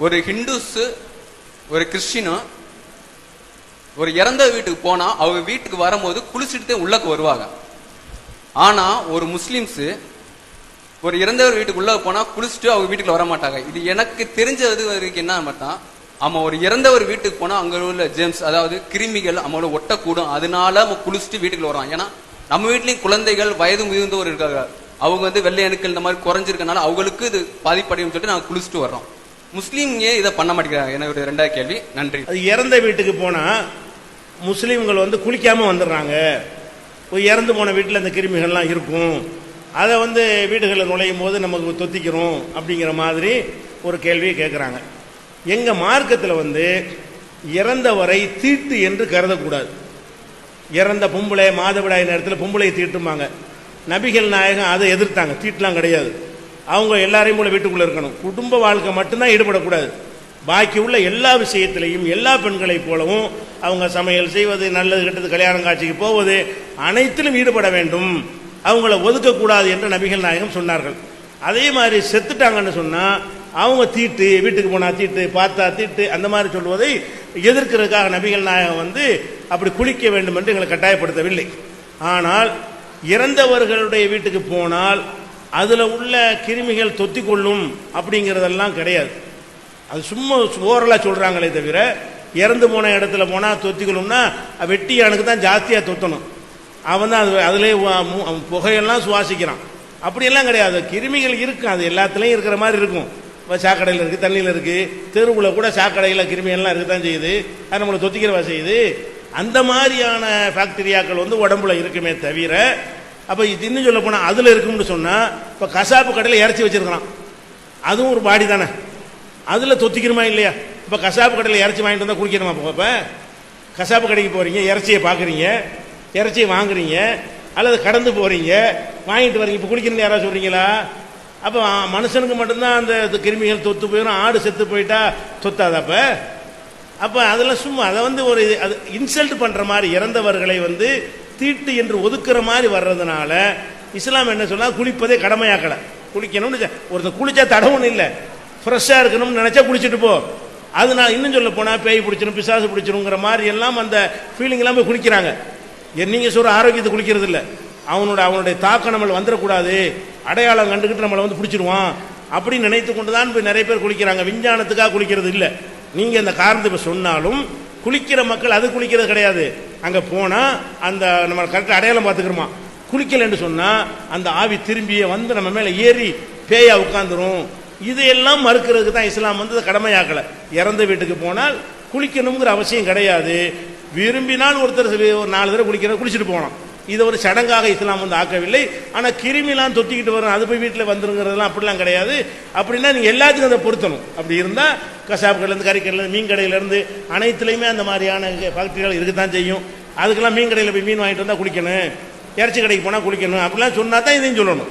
ஒரு ஹிந்துஸ் ஒரு கிறிஸ்டினும் ஒரு இறந்த வீட்டுக்கு போனா அவங்க வீட்டுக்கு வரும்போது குளிச்சுட்டு உள்ளக்கு வருவாங்க. ஆனா ஒரு முஸ்லிம்ஸ் ஒரு இறந்தவர் வீட்டுக்கு உள்ள போனா குளிச்சுட்டு அவங்க வீட்டுக்குள்ள வர மாட்டாங்க. இது எனக்கு தெரிஞ்சது வரைக்கும் என்ன மட்டும், ஆமா ஒரு இறந்தவர் வீட்டுக்கு போனா அங்க உள்ள ஜெம்ஸ் அதாவது கிருமிகள் அவங்களோட ஒட்டக்கூடும், அதனால நம்ம குளிச்சுட்டு வீட்டுக்குள்ள வரோம். ஏன்னா நம்ம வீட்லயும் குழந்தைகள் வயது முதிர்ந்தவர் இருக்காங்க, அவங்க வெள்ளை அணுக்கள் இந்த மாதிரி குறைஞ்சிருக்கனால அவங்களுக்கு இது பாதிப்படையும் சொல்லிட்டு நாங்க குளிச்சுட்டு வர்றோம். முஸ்லீம் ஏன் இதை பண்ண மாட்டேங்கிறாங்க? எனக்கு ஒரு ரெண்டாவது கேள்வி. நன்றி. அது இறந்த வீட்டுக்கு போனா முஸ்லீம்கள் குளிக்காம வந்துடுறாங்க. இறந்து போன வீட்டில் அந்த கிருமிகள்லாம் இருக்கும், அதை வீடுகளில் நுழையும் போது நமக்கு தொத்திக்கிறோம் அப்படிங்கிற மாதிரி ஒரு கேள்வியை கேட்குறாங்க. எங்கள் மார்க்கத்தில் இறந்தவரை தீட்டு என்று கருதக்கூடாது. இறந்த பொம்பளை மாதவிடாய் நேரத்தில் பொம்பளையை தீட்டுமாங்க. நபிகள் நாயகம் அதை எதிர்த்தாங்க. தீட்டுலாம் கிடையாது, அவங்க எல்லாரையும் போல வீட்டுக்குள்ளே இருக்கணும், குடும்ப வாழ்க்கை மட்டும்தான் ஈடுபடக்கூடாது. பாக்கி உள்ள எல்லா விஷயத்திலையும் எல்லா பெண்களை போலவும் அவங்க சமையல் செய்வது, நல்லது கெட்டது, கல்யாணம் காட்சிக்கு போவது, அனைத்திலும் ஈடுபட வேண்டும், அவங்கள ஒதுக்கக்கூடாது என்று நபிகள் நாயகம் சொன்னார்கள். அதே மாதிரி செத்துட்டாங்கன்னு சொன்னால் அவங்க தீட்டு, வீட்டுக்கு போனால் தீட்டு, பார்த்தா தீட்டு, அந்த மாதிரி சொல்வதை எதிர்க்கிறதுக்காக நபிகள் நாயகம் அப்படி குளிக்க வேண்டும் என்று எங்களை கட்டாயப்படுத்தவில்லை. ஆனால் இறந்தவர்களுடைய வீட்டுக்கு போனால் அதில் உள்ள கிருமிகள் தொத்திக்கொள்ளும் அப்படிங்கிறதெல்லாம் கிடையாது. அது சும்மா ஓரலாக சொல்கிறாங்களே தவிர இறந்து போன இடத்துல போனால் தொத்திக்கொள்ளும்னா வெட்டியானுக்கு தான் ஜாஸ்தியாக தொத்தணும், அவன் தான் அதிலே புகையெல்லாம் சுவாசிக்கிறான். அப்படியெல்லாம் கிடையாது. கிருமிகள் இருக்கு, அது எல்லாத்துலேயும் இருக்கிற மாதிரி இருக்கும். இப்போ சாக்கடையில் இருக்குது, தண்ணியில் இருக்குது, தெருவில் கூட சாக்கடையில் கிருமிகள்லாம் இருக்க தான் செய்யுது, அது நம்மளை தொத்திக்கிறவா செய்யுது. அந்த மாதிரியான பாக்டீரியாக்கள் உடம்புல இருக்குமே தவிர, அப்போ இது இன்னும் சொல்ல போனால் அதில் இருக்கும்னு சொன்னால், இப்போ கசாப்பு கடையில் இறச்சி வச்சிருக்கிறான், அதுவும் ஒரு பாடி தானே, அதில் தொத்திக்கிறமா இல்லையா? இப்போ கசாப்பு கடையில் இறச்சி வாங்கிட்டு வந்தால் குடிக்கணுமா? இப்போ கசாப்பு கடைக்கு போகிறீங்க, இறச்சியை பார்க்குறீங்க, இறச்சியை வாங்குறீங்க, அல்லது கடந்து போகிறீங்க, வாங்கிட்டு வரீங்க, இப்போ குடிக்கணும்னு யாராவது சொல்கிறீங்களா? அப்போ மனுஷனுக்கு மட்டும்தான் அந்த கிருமிகள் தொத்து போயிடும், ஆடு செத்து போயிட்டா தொத்தாது. அப்போ அதெல்லாம் சும்மா அதை ஒரு அது இன்சல்ட் பண்ணுற மாதிரி, இறந்தவர்களை தீட்டு என்று ஒதுக்குற மாதிரி வர்றதுனால இஸ்லாம் என்ன சொன்னால் குளிப்பதே கடமையாக்கலை. குளிக்கணும்னு ஒருத்தர் குளிச்சா தடவுன்னு இல்லை, ஃப்ரெஷ்ஷாக இருக்கணும்னு நினச்சா குளிச்சுட்டு போ. அது நான் இன்னும் சொல்ல போனால் பேய் பிடிச்சிடும், பிசாசு பிடிச்சிருங்கிற மாதிரி எல்லாம் அந்த ஃபீலிங் எல்லாம் போய் குளிக்கிறாங்க. நீங்கள் சொல்கிற ஆரோக்கியத்தை குளிக்கிறது இல்லை, அவனுடைய தாக்கம் நம்மளை வந்துடக்கூடாது, அடையாளம் கண்டுக்கிட்டு நம்மளை பிடிச்சிருவான் அப்படின்னு நினைத்து கொண்டு தான் போய் நிறைய பேர் குளிக்கிறாங்க. விஞ்ஞானத்துக்காக குளிக்கிறது இல்லை. நீங்கள் அந்த காரணத்தை இப்போ சொன்னாலும் குளிக்கிற மக்கள் அது குளிக்கிறது கிடையாது. அங்கே போனால் அந்த நம்ம கரெக்டாக அடையாளம் பார்த்துக்கிறோமா, குளிக்கலைன்னு சொன்னால் அந்த ஆவி திரும்பியே நம்ம மேலே ஏறி பேயா உட்காந்துரும். இதையெல்லாம் மறுக்கிறதுக்கு தான் இஸ்லாம் கடமையாக்கலை. இறந்த வீட்டுக்கு போனால் குளிக்கணுங்கிற அவசியம் கிடையாது. விரும்பினால் ஒருத்தர் ஒரு 4 தடவை குளிச்சுட்டு போகலாம். இது ஒரு சடங்காக இஸ்லாம் ஆக்கவில்லை. ஆனால் கிருமிலாம் தொத்திக்கிட்டு வரும், அது போய் வீட்டில் வந்துருங்கிறதுலாம் அப்படிலாம் கிடையாது. அப்படின்னா நீங்கள் எல்லாத்துக்கும் அதை பொருத்தணும். அப்படி இருந்தால் கசாப்பு கடையிலேருந்து, கறிக்கடையிலேருந்து, மீன் கடையிலேருந்து அனைத்துலேயுமே அந்த மாதிரியான பாக்டீரியாக்கள் இருக்கத்தான் செய்யும். அதுக்கெல்லாம் மீன் கடையில் போய் மீன் வாங்கிட்டு வந்தால் குளிக்கணும், இறைச்சி கடைக்கு போனால் குளிக்கணும் அப்படிலாம் சொன்னா தான் இதையும் சொல்லணும்.